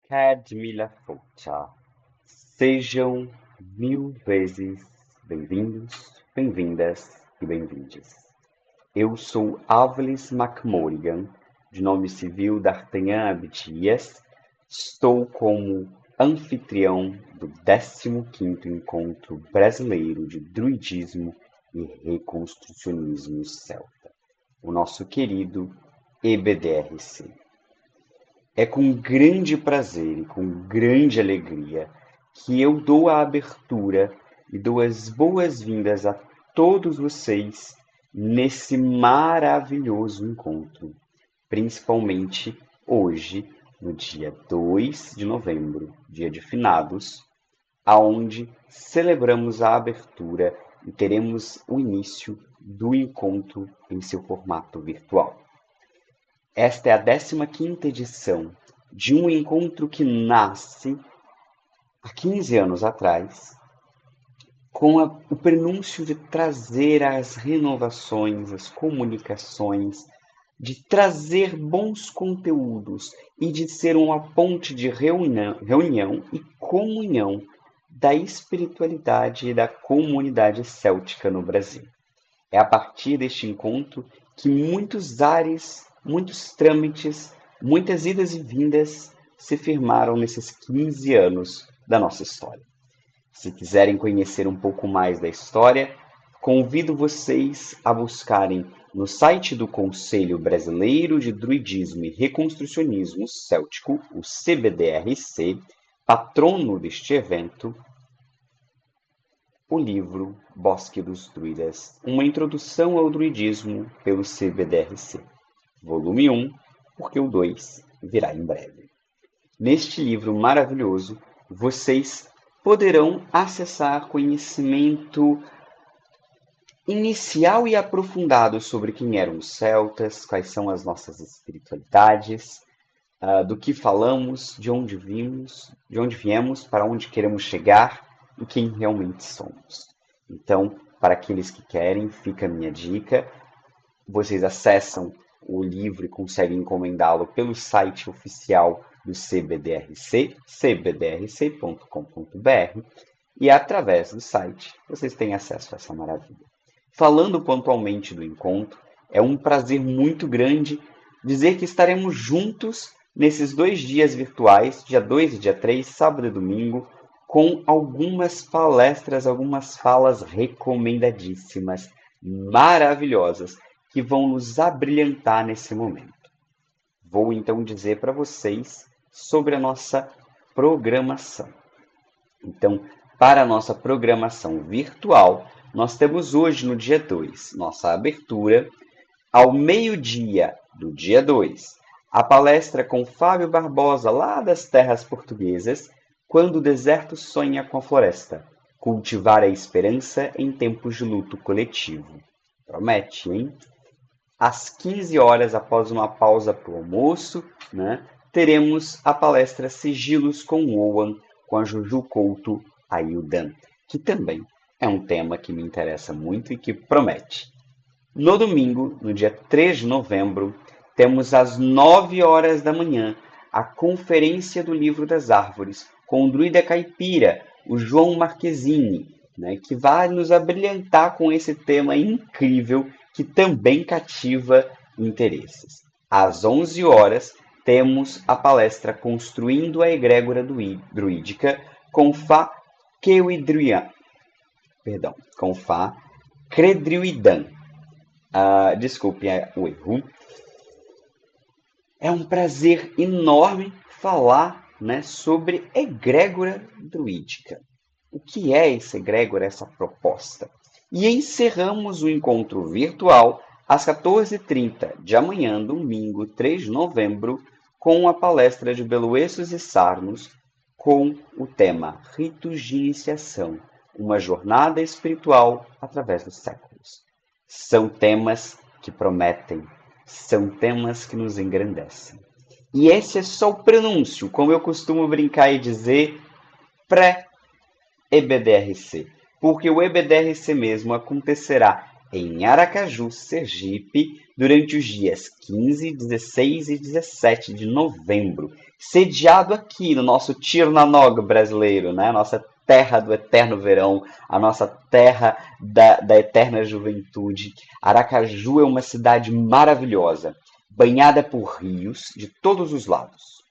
Cadmila Foucha. Sejam mil vezes bem-vindos, bem-vindas e bem-vindes. Eu sou Avelis McMorrigan, de nome civil D'Artagnan Abdias. Estou como anfitrião do 15º Encontro Brasileiro de Druidismo e Reconstrucionismo Celta, o nosso querido EBDRC. É com grande prazer e com grande alegria que eu dou a abertura e dou as boas-vindas a todos vocês nesse maravilhoso encontro, principalmente hoje, no dia 2 de novembro, dia de finados, aonde celebramos a abertura e teremos o início do encontro em seu formato virtual. Esta é a 15ª edição de um encontro que nasce há 15 anos atrás, com o prenúncio de trazer as renovações, as comunicações, de trazer bons conteúdos e de ser uma ponte de reunião e comunhão da espiritualidade e da comunidade céltica no Brasil. É a partir deste encontro que muitos ares, muitos trâmites, muitas idas e vindas se firmaram nesses 15 anos da nossa história. Se quiserem conhecer um pouco mais da história, convido vocês a buscarem no site do Conselho Brasileiro de Druidismo e Reconstrucionismo Céltico, o CBDRC, patrono deste evento, o livro Bosque dos Druidas, uma introdução ao druidismo pelo CBDRC, volume 1, porque o 2 virá em breve. Neste livro maravilhoso, vocês poderão acessar conhecimento inicial e aprofundado sobre quem eram os celtas, quais são as nossas espiritualidades, do que falamos, de onde viemos, para onde queremos chegar e quem realmente somos. Então, para aqueles que querem, fica a minha dica. Vocês acessam o livro e conseguem encomendá-lo pelo site oficial do CBDRC, cbdrc.com.br, e através do site vocês têm acesso a essa maravilha. Falando pontualmente do encontro, é um prazer muito grande dizer que estaremos juntos nesses 2 dias virtuais, dia 2 e dia 3, sábado e domingo, com algumas palestras, algumas falas recomendadíssimas, maravilhosas, que vão nos abrilhantar nesse momento. Vou então dizer para vocês sobre a nossa programação. Então, para a nossa programação virtual, nós temos hoje, no dia 2, nossa abertura, ao meio-dia do dia 2, a palestra com Fábio Barbosa, lá das terras portuguesas, Quando o deserto sonha com a floresta, cultivar a esperança em tempos de luto coletivo. Promete, hein? Às 15 horas, após uma pausa para o almoço, teremos a palestra Sigilos com Owen, com a Juju Couto Ayudan, que também é um tema que me interessa muito e que promete. No domingo, no dia 3 de novembro, temos às 9 horas da manhã a Conferência do Livro das Árvores, com o druida caipira, o João Marquezine, que vai nos abrilhantar com esse tema incrível que também cativa interesses. Às 11 horas, temos a palestra Construindo a Egrégora Druídica com Fá Credruidan. Desculpe o erro. É um prazer enorme falar sobre egrégora druídica. O que é essa egrégora, essa proposta? E encerramos o encontro virtual às 14h30 de amanhã, domingo, 3 de novembro, com a palestra de Beloessos e Sarnos, com o tema Ritos de Iniciação, uma jornada espiritual através dos séculos. São temas que prometem, são temas que nos engrandecem. E esse é só o prenúncio, como eu costumo brincar e dizer, pré-EBDRC. Porque o EBDRC mesmo acontecerá em Aracaju, Sergipe, durante os dias 15, 16 e 17 de novembro. sediado aqui no nosso Tirnanog brasileiro, né? Nossa terra do eterno verão, a nossa terra da eterna juventude. Aracaju é uma cidade maravilhosa, banhada por rios de todos os lados,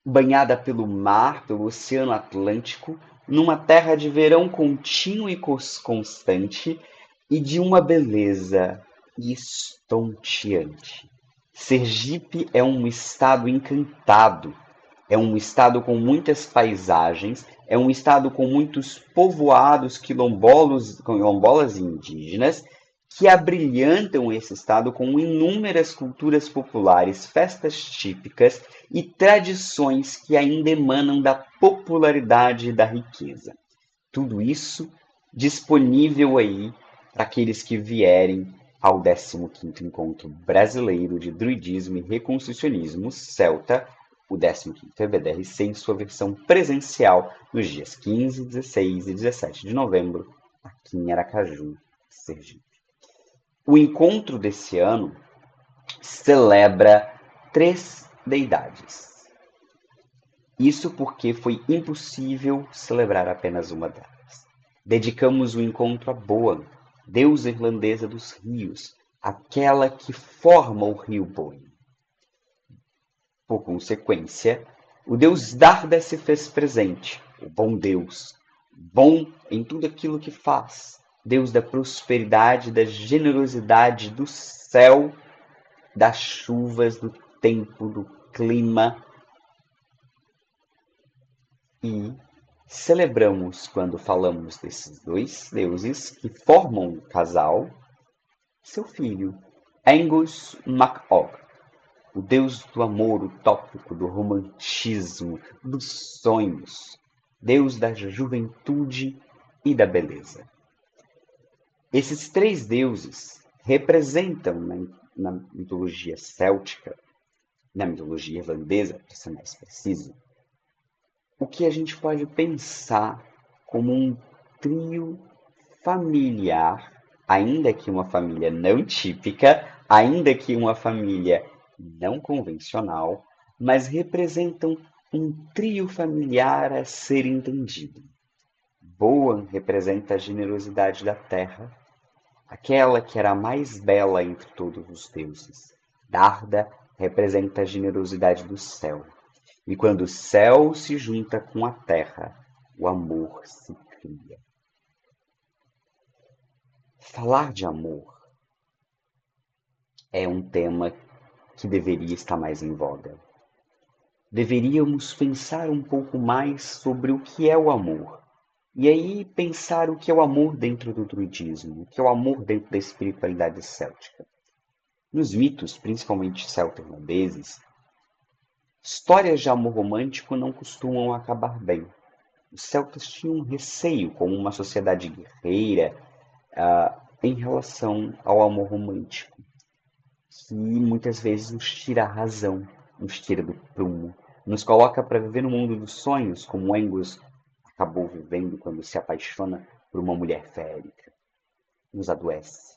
banhada pelo mar, pelo Oceano Atlântico, numa terra de verão contínuo e constante e de uma beleza estonteante. Sergipe é um estado encantado, é um estado com muitas paisagens, é um estado com muitos povoados quilombolas e indígenas que abrilhantam esse estado com inúmeras culturas populares, festas típicas e tradições que ainda emanam da popularidade e da riqueza. Tudo isso disponível aí para aqueles que vierem ao 15º Encontro Brasileiro de Druidismo e Reconstrucionismo Celta, o 15º EBDRC, em sua versão presencial, nos dias 15, 16 e 17 de novembro, aqui em Aracaju, Sergipe. O encontro desse ano celebra 3 deidades. Isso porque foi impossível celebrar apenas uma delas. Dedicamos o encontro a Boan, deusa irlandesa dos rios, aquela que forma o rio Boyne. Por consequência, o deus Darda se fez presente, o bom Deus, bom em tudo aquilo que faz, Deus da prosperidade, da generosidade, do céu, das chuvas, do tempo, do clima. E celebramos, quando falamos desses dois deuses que formam um casal, seu filho, Angus MacOg, o deus do amor utópico, do romantismo, dos sonhos, deus da juventude e da beleza. Esses 3 deuses representam na mitologia céltica, na mitologia irlandesa, para ser mais preciso, o que a gente pode pensar como um trio familiar, ainda que uma família não típica, ainda que uma família não convencional, mas representam um trio familiar a ser entendido. Boan representa a generosidade da terra, aquela que era a mais bela entre todos os deuses. Darda representa a generosidade do céu. E quando o céu se junta com a terra, o amor se cria. Falar de amor é um tema que deveria estar mais em voga. Deveríamos pensar um pouco mais sobre o que é o amor. E aí pensar o que é o amor dentro do druidismo, o que é o amor dentro da espiritualidade céltica. Nos mitos, principalmente celto-irlandeses, histórias de amor romântico não costumam acabar bem. Os celtas tinham um receio, como uma sociedade guerreira, em relação ao amor romântico, que muitas vezes nos tira a razão, nos tira do prumo, nos coloca para viver no mundo dos sonhos, como Angus acabou vivendo quando se apaixona por uma mulher férica. Nos adoece.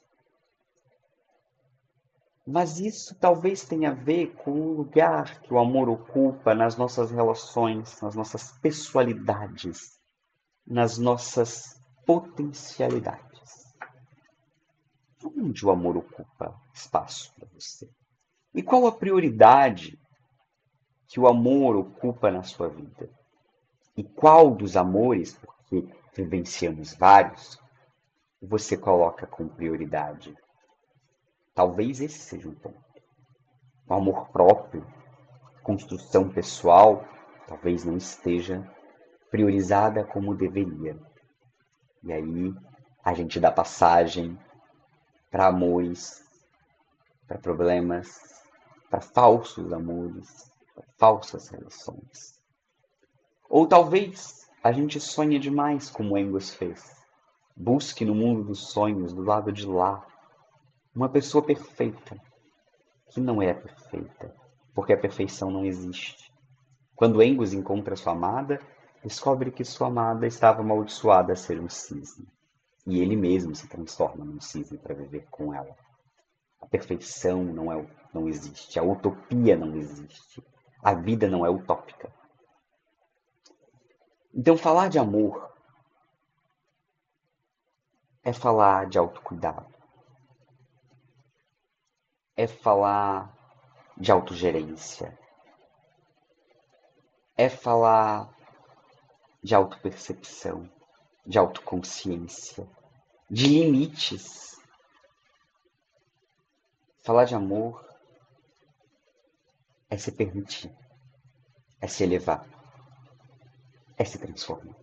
Mas isso talvez tenha a ver com o lugar que o amor ocupa nas nossas relações, nas nossas pessoalidades, nas nossas potencialidades. Onde o amor ocupa espaço para você? E qual a prioridade que o amor ocupa na sua vida? E qual dos amores, porque vivenciamos vários, você coloca com prioridade? Talvez esse seja um ponto. O amor próprio, construção pessoal, talvez não esteja priorizada como deveria. E aí a gente dá passagem para amores, para problemas, para falsos amores, para falsas relações. Ou talvez a gente sonhe demais, como Angus fez. Busque no mundo dos sonhos, do lado de lá, uma pessoa perfeita, que não é perfeita, porque a perfeição não existe. Quando Angus encontra sua amada, descobre que sua amada estava amaldiçoada a ser um cisne. E ele mesmo se transforma num cisne para viver com ela. A perfeição não existe, a utopia não existe. A vida não é utópica. Então, falar de amor é falar de autocuidado, é falar de autogerência, é falar de autopercepção, de autoconsciência, de limites. Falar de amor é se permitir, é se elevar, é se transformar.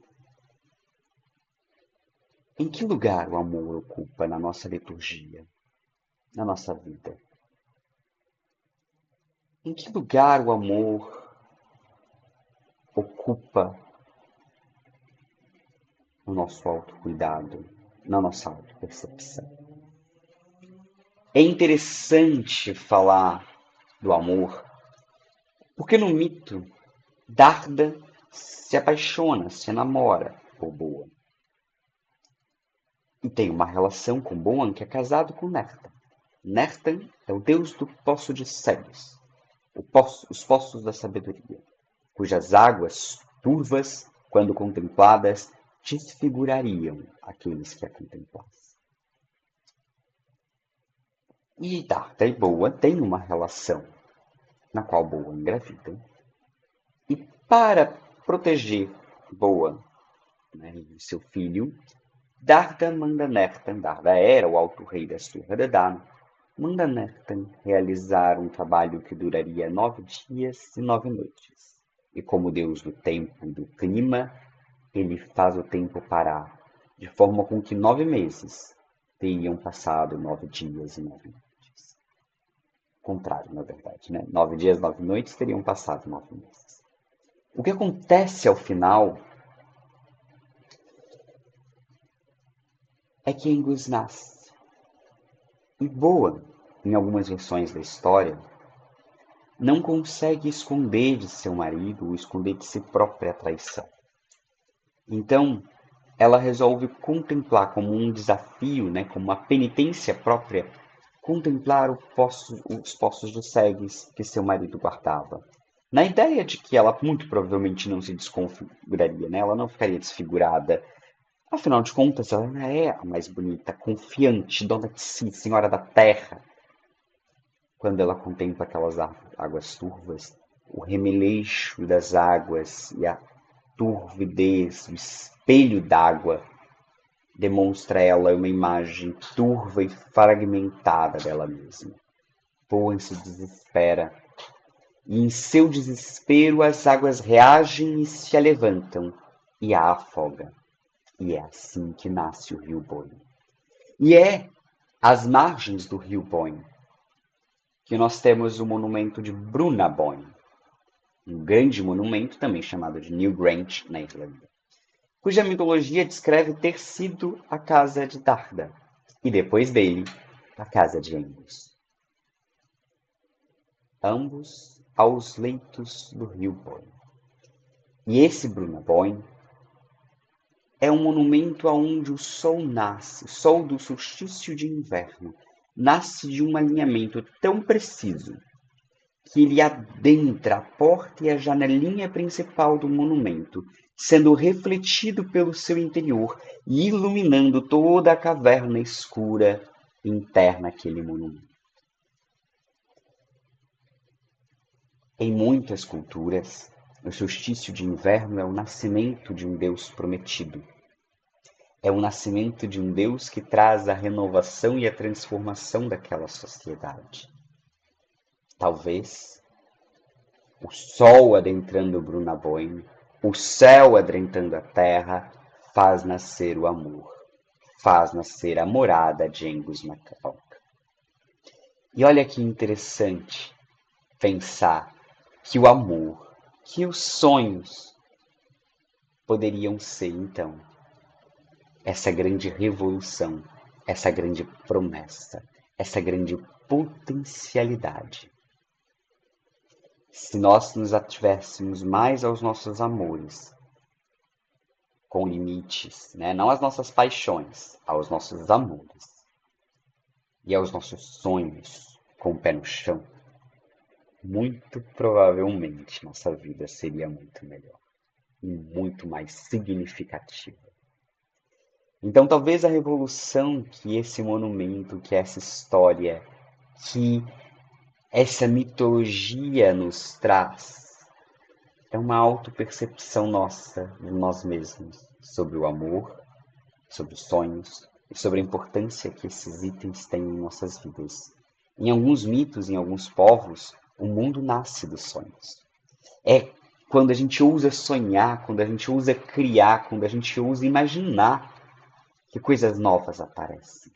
Em que lugar o amor ocupa na nossa liturgia, na nossa vida? Em que lugar o amor ocupa no nosso autocuidado, na nossa autopercepção? É interessante falar do amor, porque no mito, Darda se apaixona, se enamora por Boan. E tem uma relação com Boan que é casado com Nertan. Nertan é o deus do poço de Ceres, os poços da sabedoria, cujas águas turvas, quando contempladas, desfigurariam aqueles que a contemplassem. E Darda e Boan têm uma relação na qual Boan engravida. E para proteger Boan, e seu filho, Darda manda Nertan, Darda era o alto rei da Serra de Dano, manda Nertan realizar um trabalho que duraria 9 dias e 9 noites. E como deus do tempo e do clima, ele faz o tempo parar, de forma com que 9 meses teriam passado 9 dias e 9 noites. Contrário, na verdade, né? 9 dias, 9 noites teriam passado 9 meses. O que acontece ao final é que Angus nasce. E Boan, em algumas versões da história, não consegue esconder de seu marido ou esconder de si própria a traição. Então, ela resolve contemplar como um desafio, né, como uma penitência própria, contemplar os poços de Ceres que seu marido guardava. Na ideia de que ela muito provavelmente não se desconfiguraria, né? Ela não ficaria desfigurada. Afinal de contas, ela é a mais bonita, confiante, dona de si, senhora da terra. Quando ela contempla aquelas águas turvas, o remeleixo das águas e a turvidez, o espelho d'água, demonstra a ela uma imagem turva e fragmentada dela mesma. Boan se desespera, e em seu desespero as águas reagem e se levantam e a afogam. E é assim que nasce o rio Boyne. E é às margens do rio Boyne que nós temos o monumento de Brunnaboyne, um grande monumento também chamado de Newgrange, na Irlanda, cuja mitologia descreve ter sido a casa de Darda, e depois dele, a casa de Angus. Ambos aos leitos do rio Boyne. E esse Brunnaboyne é um monumento aonde o sol nasce, o sol do solstício de inverno, nasce de um alinhamento tão preciso que ele adentra a porta e a janelinha principal do monumento, sendo refletido pelo seu interior e iluminando toda a caverna escura interna àquele monumento. Em muitas culturas, o solstício de inverno é o nascimento de um Deus prometido. É o nascimento de um Deus que traz a renovação e a transformação daquela sociedade. Talvez o sol adentrando Brunnaboyne, o céu adentrando a terra, faz nascer o amor, faz nascer a morada de Angus MacDonald. E olha que interessante pensar que o amor, que os sonhos poderiam ser, então, essa grande revolução, essa grande promessa, essa grande potencialidade. Se nós nos ativéssemos mais aos nossos amores, com limites, né? Não às nossas paixões, aos nossos amores e aos nossos sonhos, com o pé no chão, muito provavelmente nossa vida seria muito melhor e muito mais significativa. Então, talvez a revolução que esse monumento, que essa história, que essa mitologia nos traz, é uma autopercepção nossa de nós mesmos sobre o amor, sobre os sonhos e sobre a importância que esses itens têm em nossas vidas. Em alguns mitos, em alguns povos, o mundo nasce dos sonhos. É quando a gente ousa sonhar, quando a gente ousa criar, quando a gente ousa imaginar que coisas novas aparecem.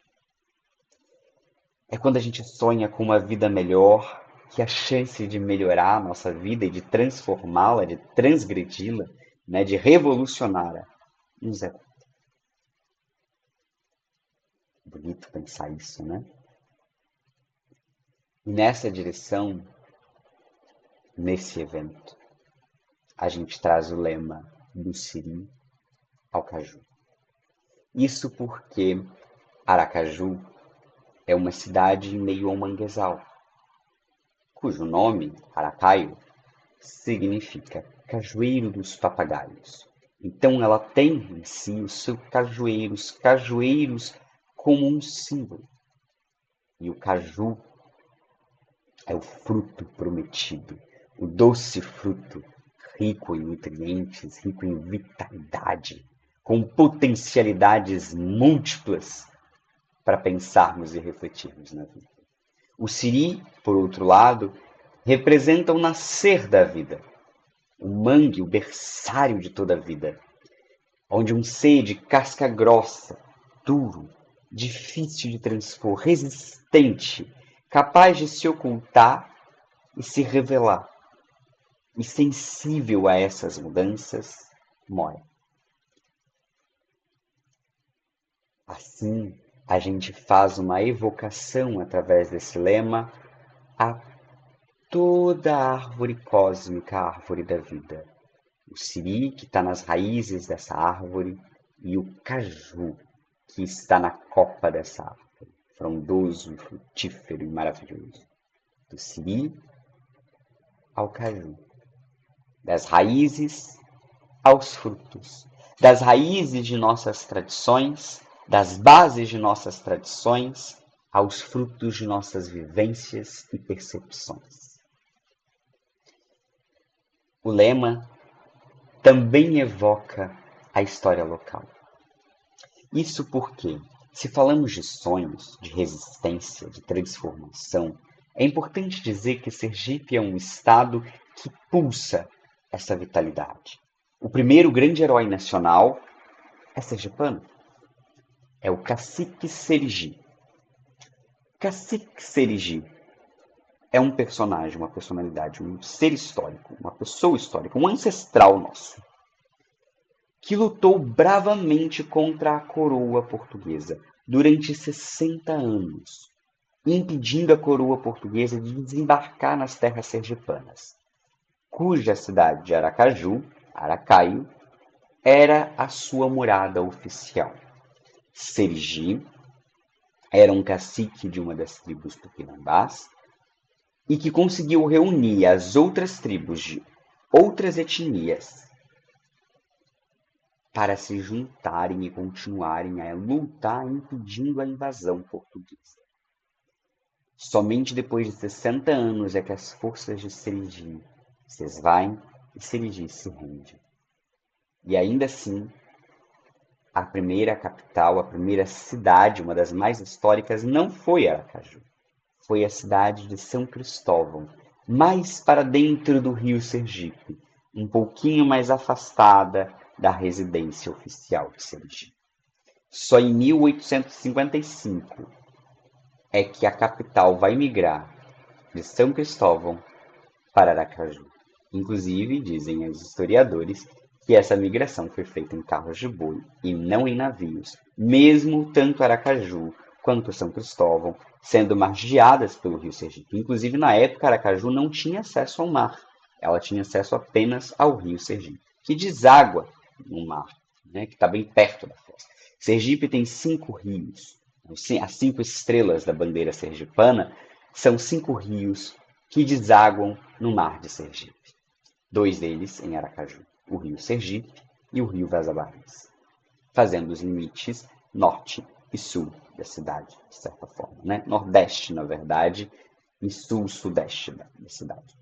É quando a gente sonha com uma vida melhor, que a chance de melhorar a nossa vida e de transformá-la, de transgredi-la, né, de revolucioná-la, nos é bonito pensar isso, né? E nessa direção, nesse evento, a gente traz o lema do siri ao caju. Isso porque Aracaju é uma cidade em meio ao manguezal, cujo nome, Aracaio, significa cajueiro dos papagaios. Então ela tem em si os seus cajueiros como um símbolo. E o caju é o fruto prometido, o doce fruto, rico em nutrientes, rico em vitalidade, com potencialidades múltiplas para pensarmos e refletirmos na vida. O siri, por outro lado, representa o nascer da vida, o mangue, o berçário de toda a vida, onde um ser de casca grossa, duro, difícil de transpor, resistente, capaz de se ocultar e se revelar, e sensível a essas mudanças, mora. Assim, a gente faz uma evocação através desse lema a toda a árvore cósmica, a árvore da vida. O siri, que está nas raízes dessa árvore, e o caju, que está na copa dessa árvore, frondoso, frutífero e maravilhoso. Do siri ao caju, das raízes aos frutos, das raízes de nossas tradições, das bases de nossas tradições, aos frutos de nossas vivências e percepções. O lema também evoca a história local. Isso porque, se falamos de sonhos, de resistência, de transformação, é importante dizer que Sergipe é um estado que pulsa essa vitalidade. O primeiro grande herói nacional é sergipano. É o Cacique Serigi. Cacique Serigi é um personagem, uma personalidade, um ser histórico, uma pessoa histórica, um ancestral nosso, que lutou bravamente contra a coroa portuguesa durante 60 anos, impedindo a coroa portuguesa de desembarcar nas terras sergipanas, cuja cidade de Aracaju, Aracaio, era a sua morada oficial. Serigi era um cacique de uma das tribos tupinambás e que conseguiu reunir as outras tribos de outras etnias para se juntarem e continuarem a lutar impedindo a invasão portuguesa. Somente depois de 60 anos é que as forças de Serigi se esvaem e Serigi se rende. E ainda assim, a primeira capital, a primeira cidade, uma das mais históricas, não foi Aracaju. Foi a cidade de São Cristóvão, mais para dentro do rio Sergipe, um pouquinho mais afastada da residência oficial de Sergipe. Só em 1855 é que a capital vai migrar de São Cristóvão para Aracaju. Inclusive, dizem os historiadores que essa migração foi feita em carros de boi e não em navios, mesmo tanto Aracaju quanto São Cristóvão sendo margeadas pelo rio Sergipe. Inclusive, na época, Aracaju não tinha acesso ao mar, ela tinha acesso apenas ao rio Sergipe, que deságua no mar, né, que está bem perto da foz. Sergipe tem 5 rios, as 5 estrelas da bandeira sergipana são 5 rios que desaguam no mar de Sergipe. 2 deles em Aracaju, o rio Sergipe e o rio Vaza Barris, fazendo os limites norte e sul da cidade, de certa forma, né? Nordeste, na verdade, e sul-sudeste da cidade.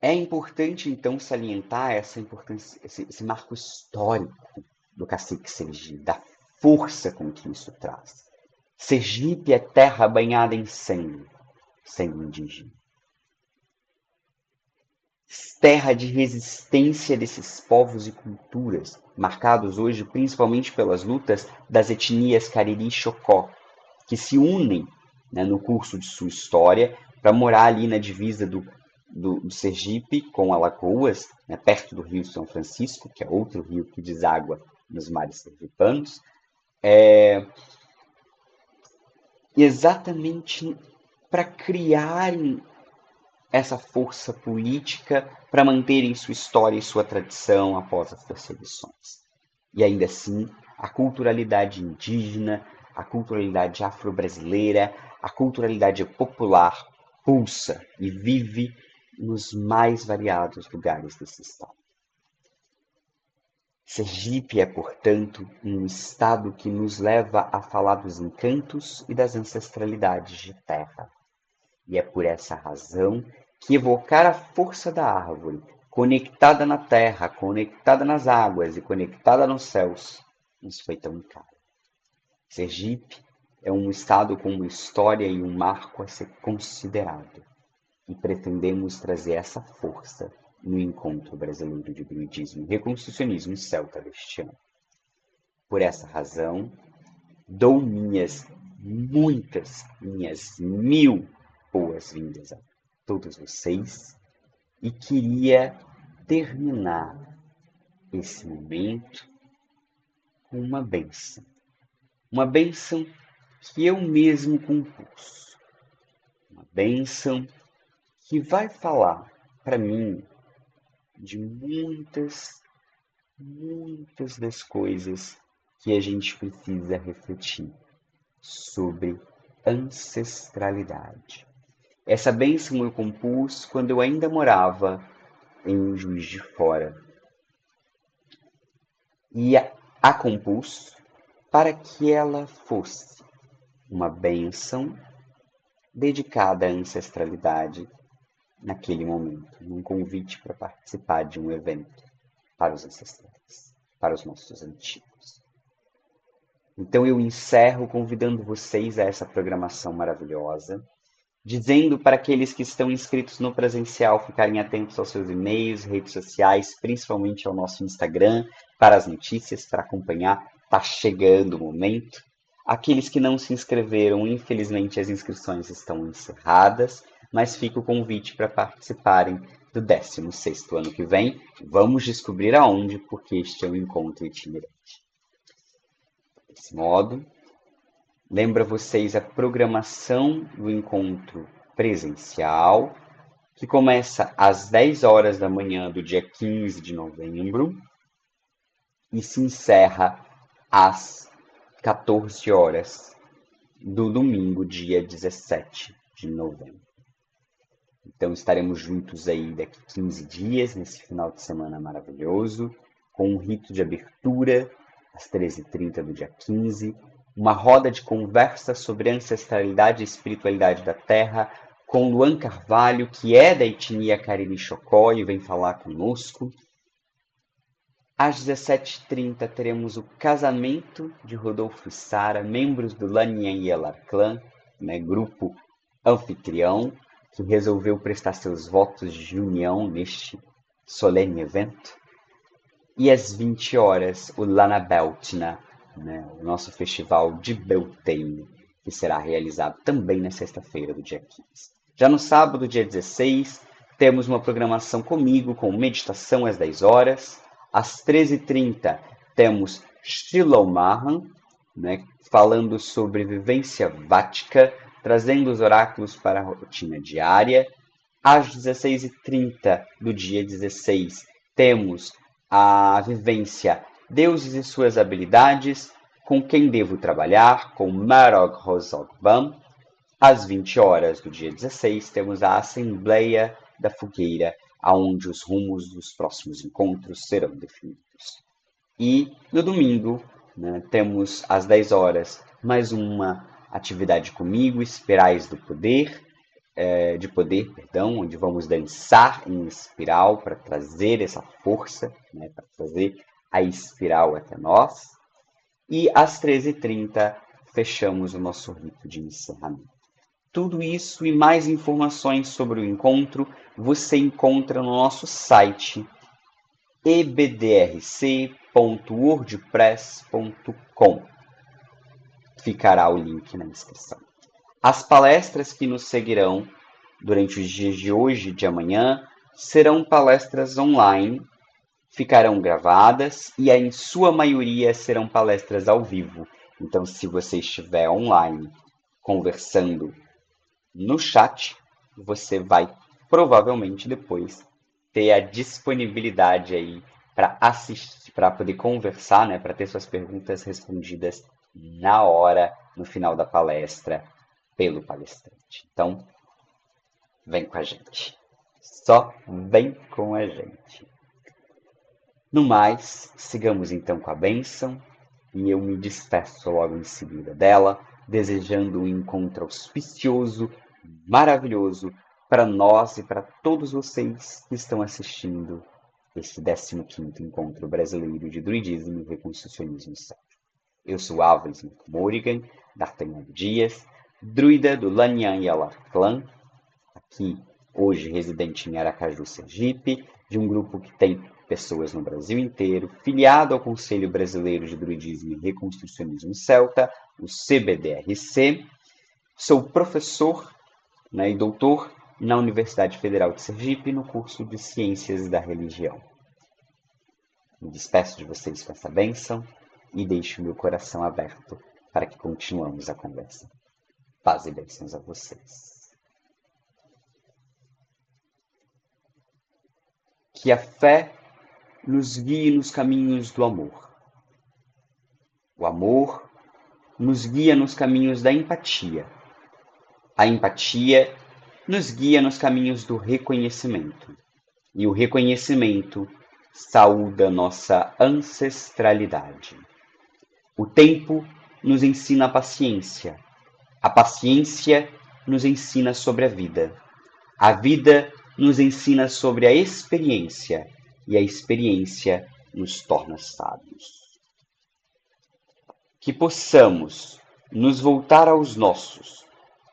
É importante, então, salientar essa importância, esse marco histórico do cacique Sergipe, da força com que isso traz. Sergipe é terra banhada em sangue indígena. Terra de resistência desses povos e culturas, marcados hoje principalmente pelas lutas das etnias Cariri e Xocó, que se unem, né, no curso de sua história para morar ali na divisa do Sergipe com Alagoas, né, perto do Rio São Francisco, que é outro rio que deságua nos mares sergipanos, exatamente para criarem essa força política para manterem sua história e sua tradição após as perseguições. E ainda assim, a culturalidade indígena, a culturalidade afro-brasileira, a culturalidade popular pulsa e vive nos mais variados lugares desse estado. Sergipe é, portanto, um estado que nos leva a falar dos encantos e das ancestralidades de terra. E é por essa razão que evocar a força da árvore, conectada na terra, conectada nas águas e conectada nos céus, nos foi tão caro. Sergipe é um estado com uma história e um marco a ser considerado. E pretendemos trazer essa força no Encontro Brasileiro de Druidismo e Reconstrucionismo Celta deste ano. Por essa razão, dou minhas mil boas-vindas a todos vocês e queria terminar esse momento com uma bênção. Uma bênção que eu mesmo compus. Uma bênção que vai falar para mim de muitas das coisas que a gente precisa refletir sobre ancestralidade. Essa bênção eu compus quando eu ainda morava em Juiz de Fora. E a compus para que ela fosse uma bênção dedicada à ancestralidade naquele momento, num convite para participar de um evento para os ancestrais, para os nossos antigos. Então eu encerro convidando vocês a essa programação maravilhosa, dizendo para aqueles que estão inscritos no presencial ficarem atentos aos seus e-mails, redes sociais, principalmente ao nosso Instagram, para as notícias, para acompanhar. Está chegando o momento. Aqueles que não se inscreveram, infelizmente as inscrições estão encerradas, mas fica o convite para participarem do 16º ano que vem. Vamos descobrir aonde, porque este é um encontro itinerante. Desse modo, lembra vocês a programação do encontro presencial, que começa às 10 horas da manhã do dia 15 de novembro e se encerra às 14 horas do domingo, dia 17 de novembro. Então estaremos juntos aí daqui 15 dias, nesse final de semana maravilhoso, com um rito de abertura às 13h30 do dia 15, uma roda de conversa sobre ancestralidade e espiritualidade da Terra, com Luan Carvalho, que é da etnia Cariri Xocó e vem falar conosco. Às 17h30 teremos o casamento de Rodolfo e Sara, membros do Lanian Yelar Clã, né, grupo anfitrião, que resolveu prestar seus votos de união neste solene evento. E às 20 horas, o Lana Beltna, né, o nosso festival de Beltane, que será realizado também na sexta-feira do dia 15. Já no sábado, dia 16, temos uma programação comigo, com meditação às 10 horas. Às 13h30, temos Shiloh-Mahan, né, falando sobre vivência vática, trazendo os oráculos para a rotina diária. Às 16h30 do dia 16, temos a vivência Deuses e suas habilidades, com quem devo trabalhar, com Marog Rosogbam. Às 20 horas do dia 16, temos a Assembleia da Fogueira, aonde os rumos dos próximos encontros serão definidos. E no domingo, né, temos às 10 horas mais uma atividade comigo, Espirais do Poder, onde vamos dançar em espiral para trazer essa força, né, para trazer a espiral até nós. E às 13h30 fechamos o nosso rito de encerramento. Tudo isso e mais informações sobre o encontro você encontra no nosso site ebdrc.wordpress.com. Ficará o link na descrição. As palestras que nos seguirão durante os dias de hoje e de amanhã serão palestras online, ficarão gravadas e em sua maioria serão palestras ao vivo. Então, se você estiver online conversando no chat, você vai provavelmente depois ter a disponibilidade aí para assistir, para poder conversar, né, para ter suas perguntas respondidas na hora, no final da palestra, pelo palestrante. Então, vem com a gente. Só vem com a gente. No mais, sigamos então com a bênção e eu me despeço logo em seguida dela, desejando um encontro auspicioso, maravilhoso para nós e para todos vocês que estão assistindo este 15º Encontro Brasileiro de Druidismo e Reconstrucionismo Céltico. Eu sou Avalis Morrigan, D'Artagnan Dias, druida do Lanyan Yalar Clã, aqui hoje residente em Aracaju, Sergipe, de um grupo que tem pessoas no Brasil inteiro, filiado ao Conselho Brasileiro de Druidismo e Reconstrucionismo Celta, o CBDRC. Sou professor, né, e doutor na Universidade Federal de Sergipe, no curso de Ciências da Religião. Me despeço de vocês com essa bênção e deixo meu coração aberto para que continuemos a conversa. Paz e bênçãos a vocês. Que a fé nos guie nos caminhos do amor. O amor nos guia nos caminhos da empatia. A empatia nos guia nos caminhos do reconhecimento. E o reconhecimento saúda nossa ancestralidade. O tempo nos ensina a paciência. A paciência nos ensina sobre a vida. A vida nos ensina sobre a experiência. E a experiência nos torna sábios. Que possamos nos voltar aos nossos,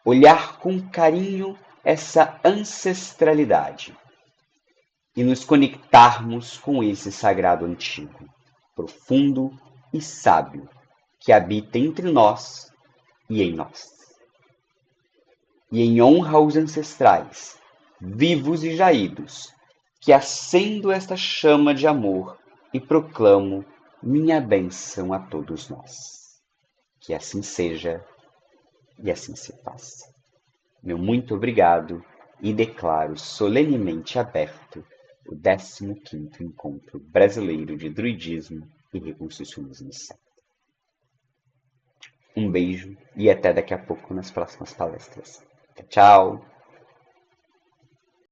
olhar com carinho essa ancestralidade e nos conectarmos com esse sagrado antigo, profundo e sábio, que habita entre nós e em nós. E em honra aos ancestrais, vivos e jaídos, que acendo esta chama de amor e proclamo minha bênção a todos nós. Que assim seja e assim se faça. Meu muito obrigado e declaro solenemente aberto o 15º Encontro Brasileiro de Druidismo e Reconstrucionismo Celta. Um beijo e até daqui a pouco nas próximas palestras. Tchau!